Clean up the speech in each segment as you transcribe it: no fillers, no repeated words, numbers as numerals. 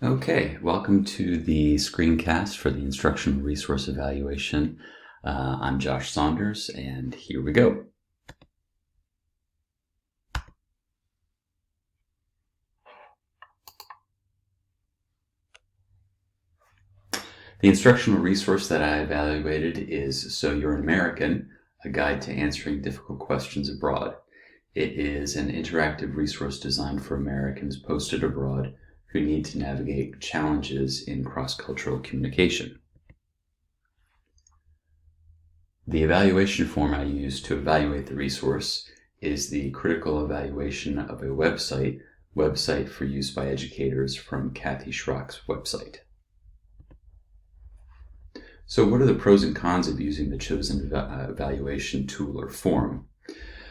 Okay, welcome to the screencast for the Instructional Resource Evaluation. I'm Josh Saunders, and here we go. The instructional resource that I evaluated is So You're an American, a guide to answering difficult questions abroad. It is an interactive resource designed for Americans posted abroad who need to navigate challenges in cross-cultural communication. The evaluation form I used to evaluate the resource is the critical evaluation of a website for use by educators from Kathy Schrock's website. So what are the pros and cons of using the chosen evaluation tool or form?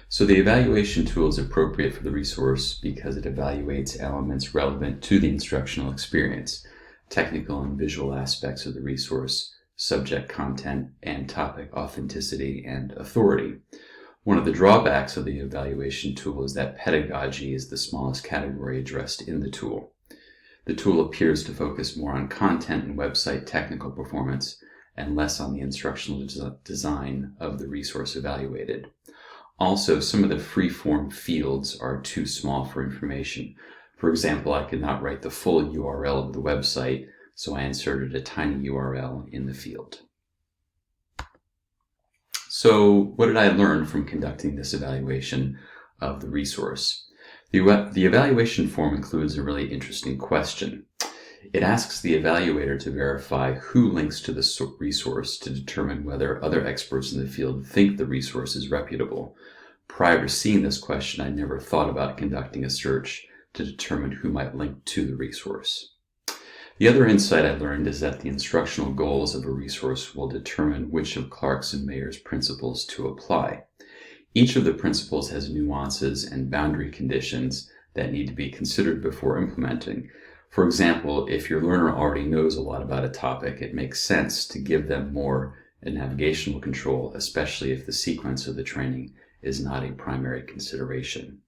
So the evaluation tool is appropriate for the resource because it evaluates elements relevant to the instructional experience, technical and visual aspects of the resource, subject content, and topic authenticity and authority. One of the drawbacks of the evaluation tool is that pedagogy is the smallest category addressed in the tool. The tool appears to focus more on content and website technical performance and less on the instructional design of the resource evaluated. Also, some of the free-form fields are too small for information. For example, I could not write the full URL of the website, so I inserted a tiny URL in the field. So what did I learn from conducting this evaluation of the resource? The evaluation form includes a really interesting question. It asks the evaluator to verify who links to the resource to determine whether other experts in the field think the resource is reputable. Prior to seeing this question, I never thought about conducting a search to determine who might link to the resource. The other insight I learned is that the instructional goals of a resource will determine which of Clark's and Mayer's principles to apply. Each of the principles has nuances and boundary conditions that need to be considered before implementing. For example, if your learner already knows a lot about a topic, it makes sense to give them more navigational control, especially if the sequence of the training is not a primary consideration.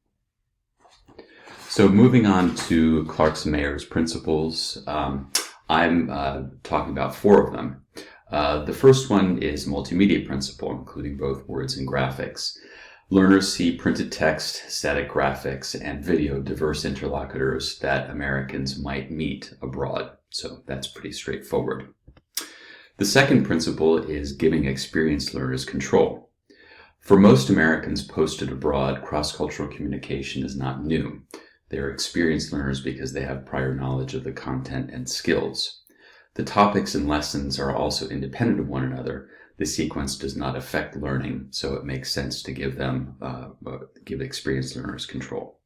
So moving on to Clark's and Mayer's principles, I'm talking about 4 of them. The first one is multimedia principle, including both words and graphics. Learners see printed text, static graphics, and video diverse interlocutors that Americans might meet abroad. So that's pretty straightforward. The second principle is giving experienced learners control. For most Americans posted abroad, cross-cultural communication is not new. They are experienced learners because they have prior knowledge of the content and skills. The topics and lessons are also independent of one another. The sequence does not affect learning, so it makes sense to give experienced learners control.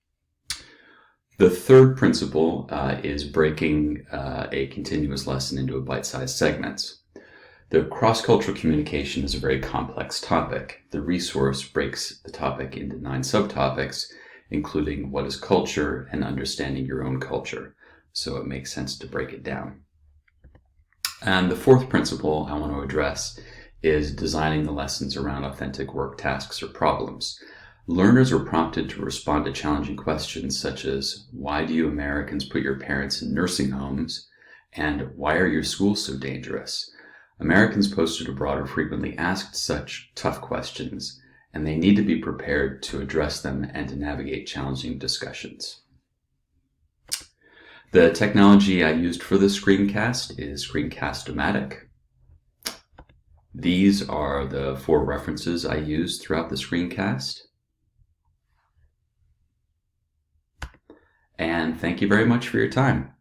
The third principle is breaking a continuous lesson into bite-sized segments. The cross-cultural communication is a very complex topic. The resource breaks the topic into 9 subtopics, including what is culture and understanding your own culture, so it makes sense to break it down. And the fourth principle I want to address is designing the lessons around authentic work tasks or problems. Learners are prompted to respond to challenging questions such as, why do you Americans put your parents in nursing homes? And why are your schools so dangerous? Americans posted abroad are frequently asked such tough questions, and they need to be prepared to address them and to navigate challenging discussions. The technology I used for this screencast is Screencast-O-Matic. These are the 4 references I used throughout the screencast. And thank you very much for your time.